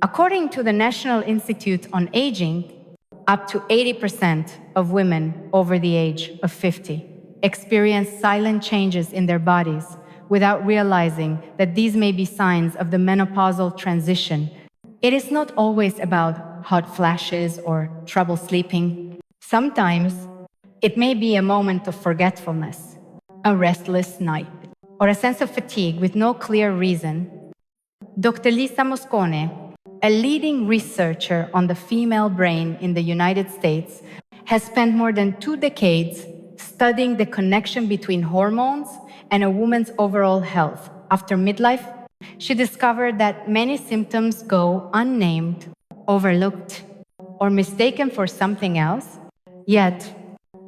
According to the National Institute on Aging, up to 80% of women over the age of 50 experience silent changes in their bodies without realizing that these may be signs of the menopausal transition. It is not always about hot flashes or trouble sleeping. Sometimes it may be a moment of forgetfulness, a restless night, or a sense of fatigue with no clear reason. Dr. Lisa Mosconi, a leading researcher on the female brain in the United States, has spent more than 2 decades studying the connection between hormones and a woman's overall health. After midlife, she discovered that many symptoms go unnamed, overlooked, or mistaken for something else, yet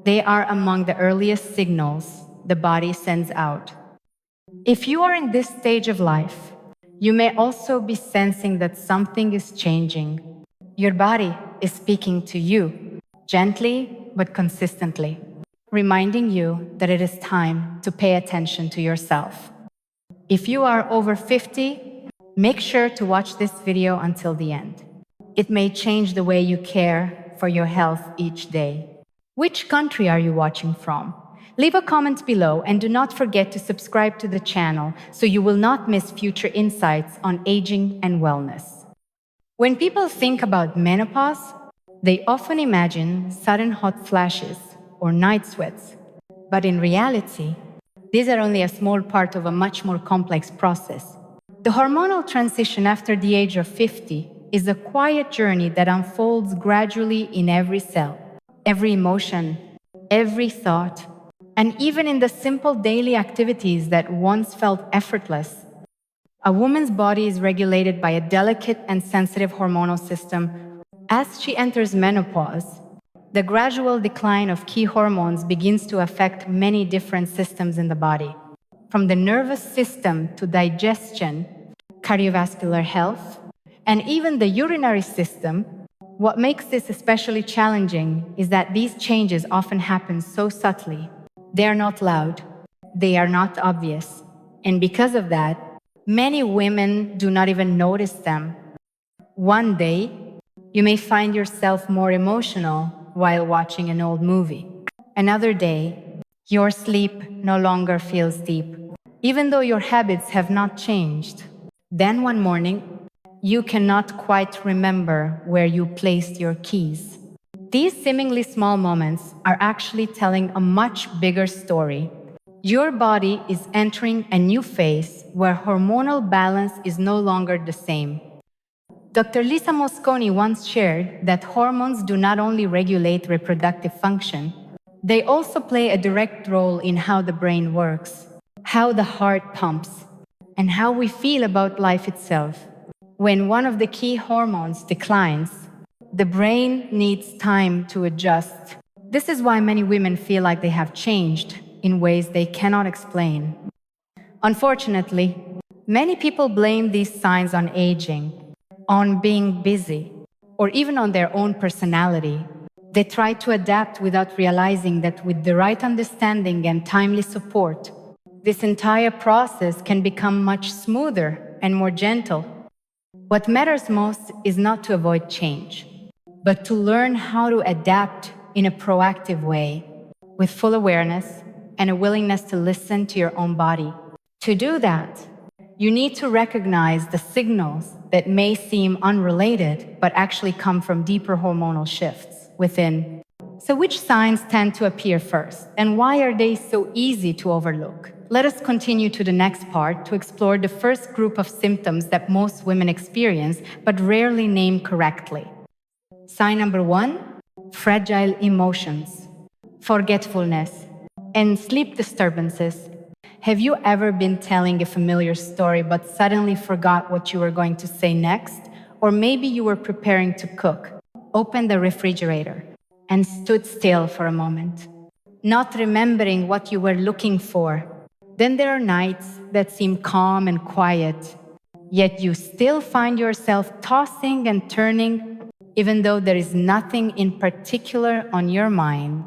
they are among the earliest signals the body sends out. If you are in this stage of life, you may also be sensing that something is changing. Your body is speaking to you, gently but consistently, reminding you that it is time to pay attention to yourself. If you are over 50, make sure to watch this video until the end. It may change the way you care for your health each day. Which country are you watching from? Leave a comment below and do not forget to subscribe to the channel so you will not miss future insights on aging and wellness. When people think about menopause, they often imagine sudden hot flashes or night sweats. But in reality, these are only a small part of a much more complex process. The hormonal transition after the age of 50 is a quiet journey that unfolds gradually in every cell, every emotion, every thought, and even in the simple daily activities that once felt effortless. A woman's body is regulated by a delicate and sensitive hormonal system. As she enters menopause, the gradual decline of key hormones begins to affect many different systems in the body, from the nervous system to digestion, cardiovascular health, and even the urinary system. What makes this especially challenging is that these changes often happen so subtly. They are not loud, they are not obvious, and because of that, many women do not even notice them. One day, you may find yourself more emotional while watching an old movie. Another day, your sleep no longer feels deep, even though your habits have not changed. Then one morning, you cannot quite remember where you placed your keys. These seemingly small moments are actually telling a much bigger story. Your body is entering a new phase where hormonal balance is no longer the same. Dr. Lisa Mosconi once shared that hormones do not only regulate reproductive function, they also play a direct role in how the brain works, how the heart pumps, and how we feel about life itself. When one of the key hormones declines, the brain needs time to adjust. This is why many women feel like they have changed in ways they cannot explain. Unfortunately, many people blame these signs on aging, on being busy, or even on their own personality. They try to adapt without realizing that with the right understanding and timely support, this entire process can become much smoother and more gentle. What matters most is not to avoid change, but to learn how to adapt in a proactive way, with full awareness and a willingness to listen to your own body. To do that, you need to recognize the signals that may seem unrelated, but actually come from deeper hormonal shifts within. So which signs tend to appear first, and why are they so easy to overlook? Let us continue to the next part to explore the first group of symptoms that most women experience, but rarely name correctly. Sign number 1, fragile emotions, forgetfulness, and sleep disturbances. Have you ever been telling a familiar story but suddenly forgot what you were going to say next? Or maybe you were preparing to cook, opened the refrigerator, and stood still for a moment, not remembering what you were looking for. Then there are nights that seem calm and quiet, yet you still find yourself tossing and turning, even though there is nothing in particular on your mind.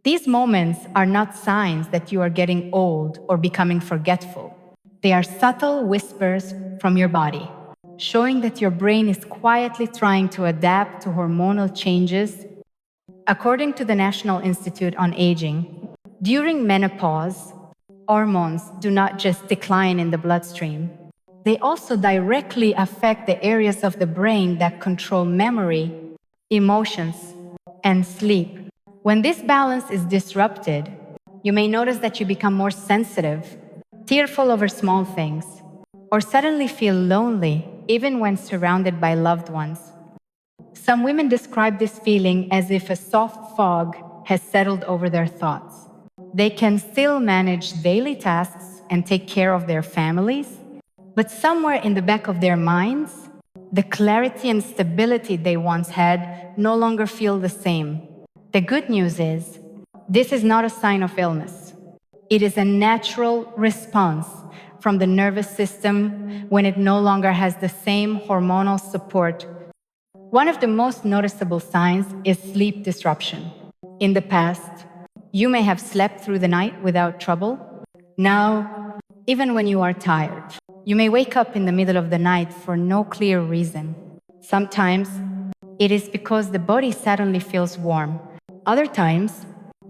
These moments are not signs that you are getting old or becoming forgetful. They are subtle whispers from your body. showing that your brain is quietly trying to adapt to hormonal changes. According to the National Institute on Aging, during menopause, hormones do not just decline in the bloodstream. They also directly affect the areas of the brain that control memory, emotions, and sleep. When this balance is disrupted, you may notice that you become more sensitive, tearful over small things, or suddenly feel lonely even when surrounded by loved ones. Some women describe this feeling as if a soft fog has settled over their thoughts. They can still manage daily tasks and take care of their families, but somewhere in the back of their minds, the clarity and stability they once had no longer feel the same. The good news is, this is not a sign of illness. It is a natural response from the nervous system when it no longer has the same hormonal support. One of the most noticeable signs is sleep disruption. In the past, you may have slept through the night without trouble. Now, even when you are tired, you may wake up in the middle of the night for no clear reason. Sometimes, it is because the body suddenly feels warm. Other times,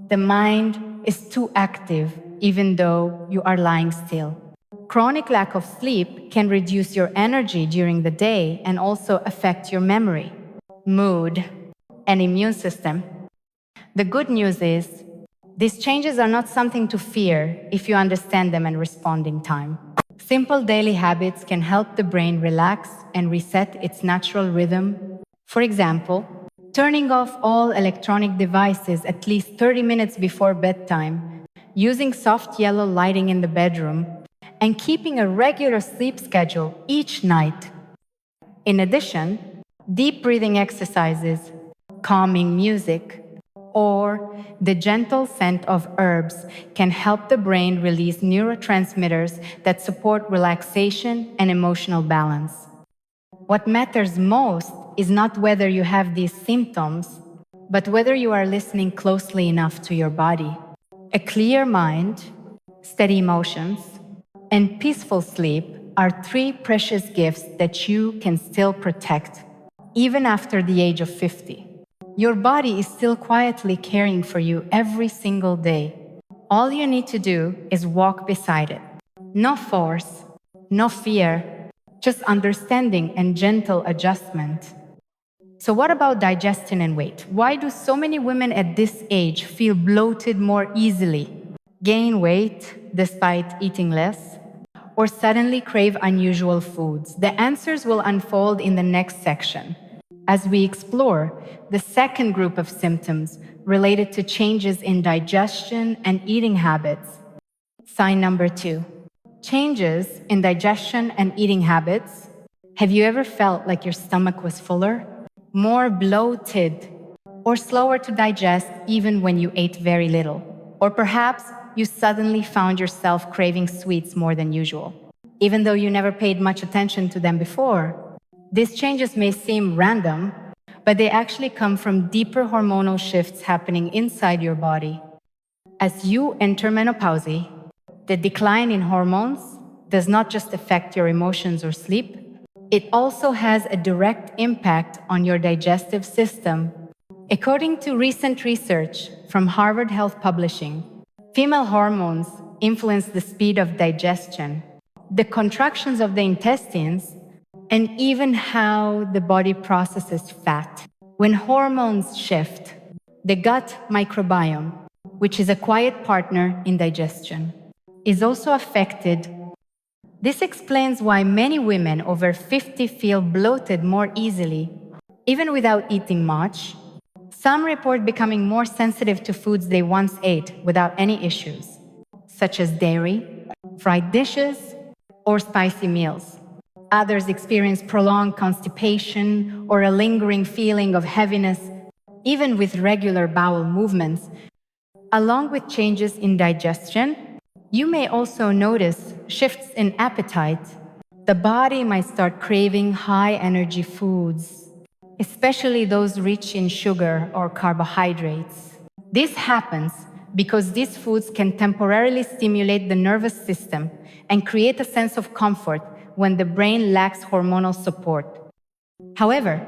the mind is too active even though you are lying still. Chronic lack of sleep can reduce your energy during the day and also affect your memory, mood, and immune system. The good news is, these changes are not something to fear if you understand them and respond in time. Simple daily habits can help the brain relax and reset its natural rhythm. For example, turning off all electronic devices at least 30 minutes before bedtime, using soft yellow lighting in the bedroom, and keeping a regular sleep schedule each night. In addition, deep breathing exercises, calming music, or the gentle scent of herbs can help the brain release neurotransmitters that support relaxation and emotional balance. What matters most is not whether you have these symptoms, but whether you are listening closely enough to your body. A clear mind, steady emotions, and peaceful sleep are three precious gifts that you can still protect, even after the age of 50. Your body is still quietly caring for you every single day. All you need to do is walk beside it. No force, no fear, just understanding and gentle adjustment. So what about digestion and weight? Why do so many women at this age feel bloated more easily, gain weight despite eating less, or suddenly crave unusual foods? The answers will unfold in the next section, as we explore the second group of symptoms related to changes in digestion and eating habits. Sign number 2. Changes in digestion and eating habits. Have you ever felt like your stomach was fuller, more bloated, or slower to digest even when you ate very little? Or perhaps you suddenly found yourself craving sweets more than usual, even though you never paid much attention to them before. These changes may seem random, but they actually come from deeper hormonal shifts happening inside your body. As you enter menopause, the decline in hormones does not just affect your emotions or sleep, it also has a direct impact on your digestive system. According to recent research from Harvard Health Publishing, female hormones influence the speed of digestion, the contractions of the intestines, and even how the body processes fat. When hormones shift, the gut microbiome, which is a quiet partner in digestion, is also affected. This explains why many women over 50 feel bloated more easily, even without eating much. Some report becoming more sensitive to foods they once ate without any issues, such as dairy, fried dishes, or spicy meals. Others experience prolonged constipation or a lingering feeling of heaviness, even with regular bowel movements. Along with changes in digestion, you may also notice shifts in appetite. The body might start craving high-energy foods, especially those rich in sugar or carbohydrates. This happens because these foods can temporarily stimulate the nervous system and create a sense of comfort when the brain lacks hormonal support. However,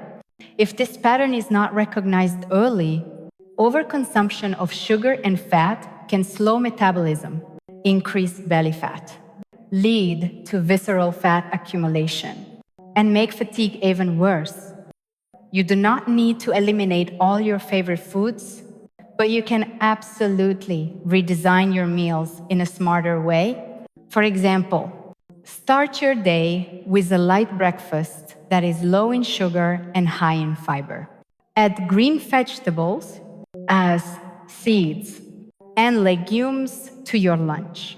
if this pattern is not recognized early, overconsumption of sugar and fat can slow metabolism, increase belly fat, lead to visceral fat accumulation, and make fatigue even worse. You do not need to eliminate all your favorite foods, but you can absolutely redesign your meals in a smarter way. For example, start your day with a light breakfast that is low in sugar and high in fiber. Add green vegetables as seeds and legumes to your lunch.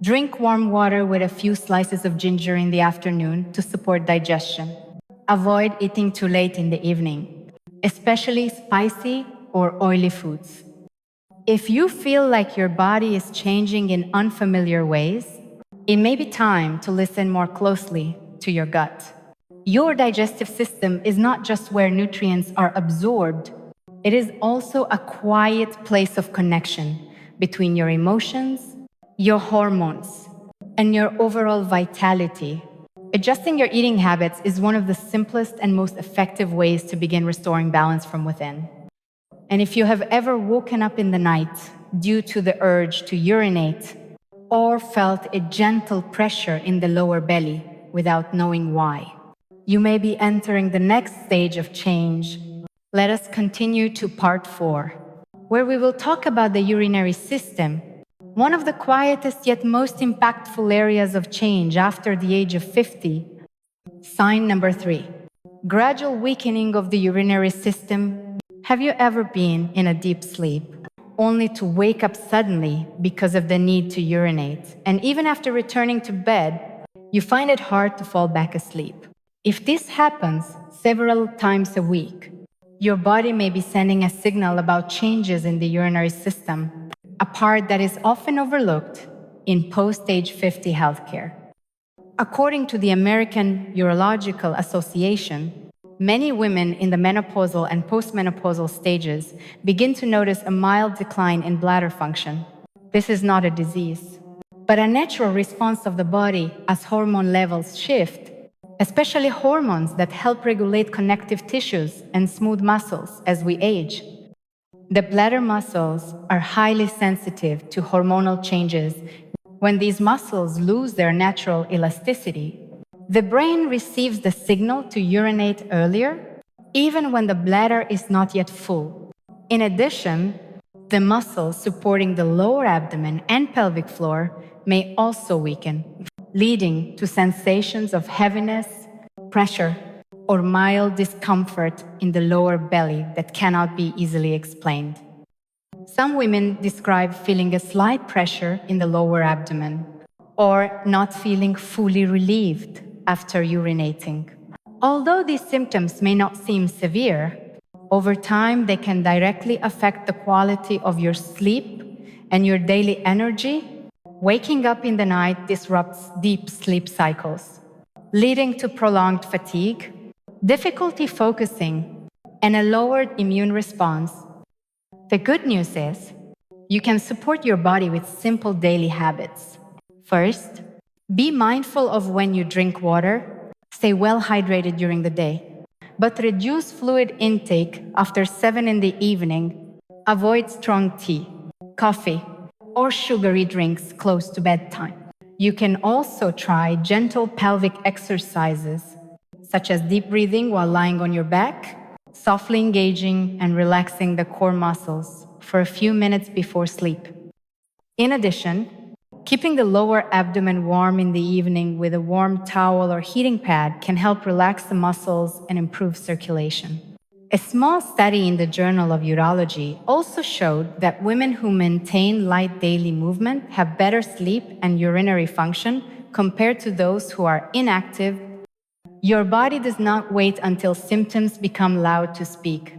Drink warm water with a few slices of ginger in the afternoon to support digestion. Avoid eating too late in the evening, especially spicy or oily foods. If you feel like your body is changing in unfamiliar ways, it may be time to listen more closely to your gut. Your digestive system is not just where nutrients are absorbed, it is also a quiet place of connection between your emotions, your hormones, and your overall vitality. Adjusting your eating habits is one of the simplest and most effective ways to begin restoring balance from within. And if you have ever woken up in the night due to the urge to urinate or felt a gentle pressure in the lower belly without knowing why, you may be entering the next stage of change. Let us continue to part 4, where we will talk about the urinary system, one of the quietest yet most impactful areas of change after the age of 50. Sign number 3, gradual weakening of the urinary system. Have you ever been in a deep sleep, only to wake up suddenly because of the need to urinate, and even after returning to bed, you find it hard to fall back asleep? If this happens several times a week, your body may be sending a signal about changes in the urinary system, a part that is often overlooked in post-age 50 healthcare. According to the American Urological Association, many women in the menopausal and postmenopausal stages begin to notice a mild decline in bladder function. This is not a disease, but a natural response of the body as hormone levels shift, especially hormones that help regulate connective tissues and smooth muscles as we age. The bladder muscles are highly sensitive to hormonal changes. When these muscles lose their natural elasticity, the brain receives the signal to urinate earlier, even when the bladder is not yet full. In addition, the muscles supporting the lower abdomen and pelvic floor may also weaken, leading to sensations of heaviness, pressure, or mild discomfort in the lower belly that cannot be easily explained. Some women describe feeling a slight pressure in the lower abdomen, or not feeling fully relieved after urinating. Although these symptoms may not seem severe, over time they can directly affect the quality of your sleep and your daily energy. Waking up in the night disrupts deep sleep cycles, leading to prolonged fatigue, difficulty focusing, and a lowered immune response. The good news is, you can support your body with simple daily habits. First, be mindful of when you drink water. Stay well hydrated during the day, but reduce fluid intake after 7 in the evening. Avoid strong tea, coffee, or sugary drinks close to bedtime. You can also try gentle pelvic exercises, such as deep breathing while lying on your back, softly engaging and relaxing the core muscles for a few minutes before sleep. In addition, keeping the lower abdomen warm in the evening with a warm towel or heating pad can help relax the muscles and improve circulation. A small study in the Journal of Urology also showed that women who maintain light daily movement have better sleep and urinary function compared to those who are inactive. Your body does not wait until symptoms become loud to speak.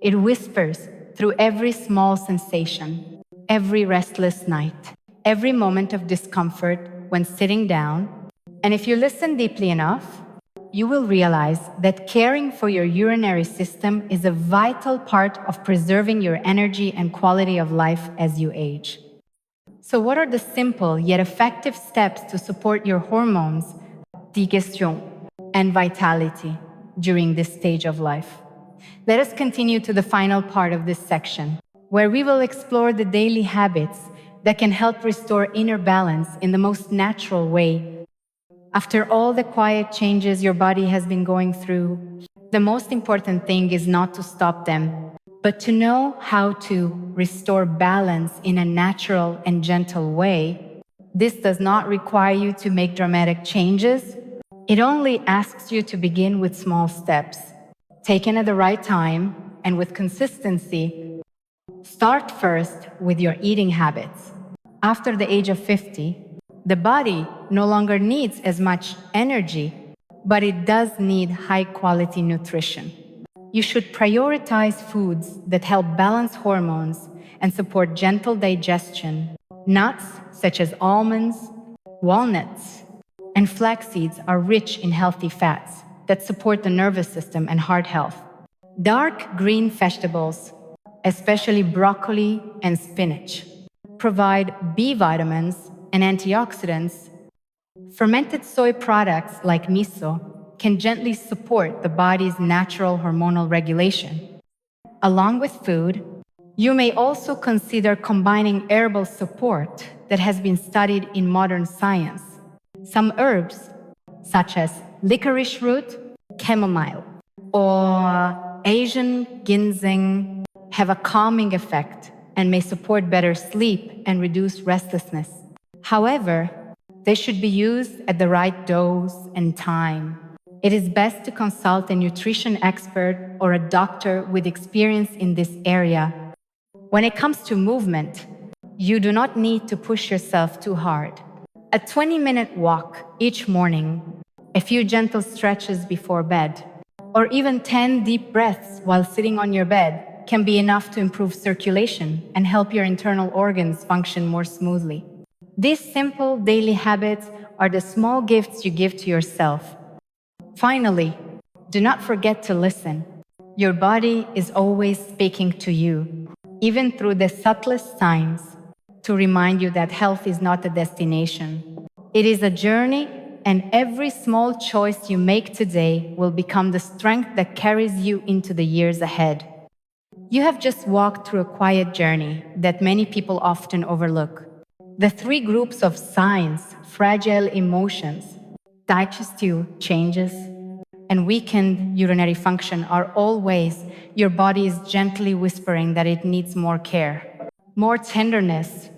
It whispers through every small sensation, every restless night, every moment of discomfort when sitting down. And if you listen deeply enough, you will realize that caring for your urinary system is a vital part of preserving your energy and quality of life as you age. So what are the simple yet effective steps to support your hormones digestion, and vitality during this stage of life. Let us continue to the final part of this section, where we will explore the daily habits that can help restore inner balance in the most natural way. After all the quiet changes your body has been going through, the most important thing is not to stop them, but to know how to restore balance in a natural and gentle way. This does not require you to make dramatic changes. It only asks you to begin with small steps, taken at the right time and with consistency. Start first with your eating habits. After the age of 50, the body no longer needs as much energy, but it does need high-quality nutrition. You should prioritize foods that help balance hormones and support gentle digestion. Nuts, such as almonds, walnuts, and flax seeds are rich in healthy fats that support the nervous system and heart health. Dark green vegetables, especially broccoli and spinach, provide B vitamins and antioxidants. Fermented soy products like miso can gently support the body's natural hormonal regulation. Along with food, you may also consider combining herbal support that has been studied in modern science. Some herbs, such as licorice root, chamomile, or Asian ginseng, have a calming effect and may support better sleep and reduce restlessness. However, they should be used at the right dose and time. It is best to consult a nutrition expert or a doctor with experience in this area. When it comes to movement, you do not need to push yourself too hard. A 20-minute walk each morning, a few gentle stretches before bed, or even 10 deep breaths while sitting on your bed can be enough to improve circulation and help your internal organs function more smoothly. These simple daily habits are the small gifts you give to yourself. Finally, do not forget to listen. Your body is always speaking to you, even through the subtlest signs, to remind you that health is not a destination. It is a journey, and every small choice you make today will become the strength that carries you into the years ahead. You have just walked through a quiet journey that many people often overlook. The three groups of signs, fragile emotions, digestive changes, and weakened urinary function are all ways your body is gently whispering that it needs more care, more tenderness,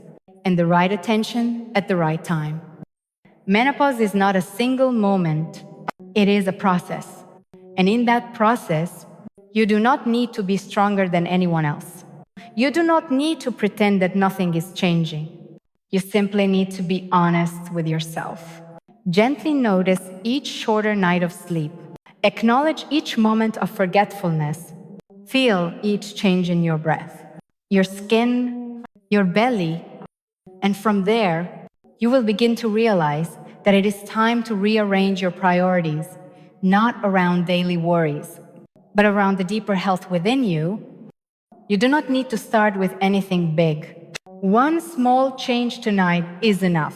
and the right attention at the right time. Menopause is not a single moment, it is a process. And in that process, you do not need to be stronger than anyone else. You do not need to pretend that nothing is changing. You simply need to be honest with yourself. Gently notice each shorter night of sleep. Acknowledge each moment of forgetfulness. Feel each change in your breath, your skin, your belly, and from there, you will begin to realize that it is time to rearrange your priorities, not around daily worries, but around the deeper health within you. You do not need to start with anything big. One small change tonight is enough.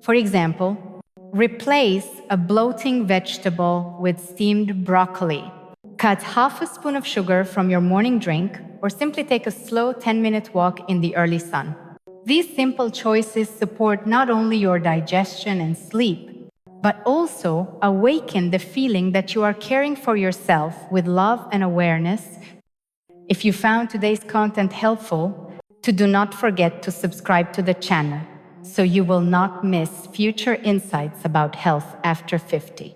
For example, replace a bloating vegetable with steamed broccoli. Cut half a spoon of sugar from your morning drink, or simply take a slow 10-minute walk in the early sun. These simple choices support not only your digestion and sleep, but also awaken the feeling that you are caring for yourself with love and awareness. If you found today's content helpful, do not forget to subscribe to the channel so you will not miss future insights about health after 50.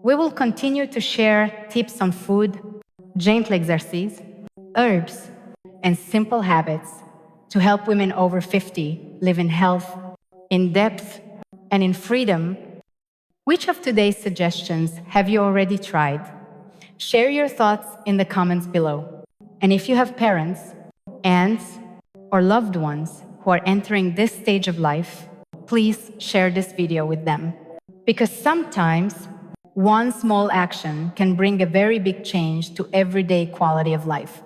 We will continue to share tips on food, gentle exercise, herbs, and simple habits to help women over 50 live in health, in depth, and in freedom. Which of today's suggestions have you already tried? Share your thoughts in the comments below. And if you have parents, aunts, or loved ones who are entering this stage of life, please share this video with them. Because sometimes, one small action can bring a very big change to everyday quality of life.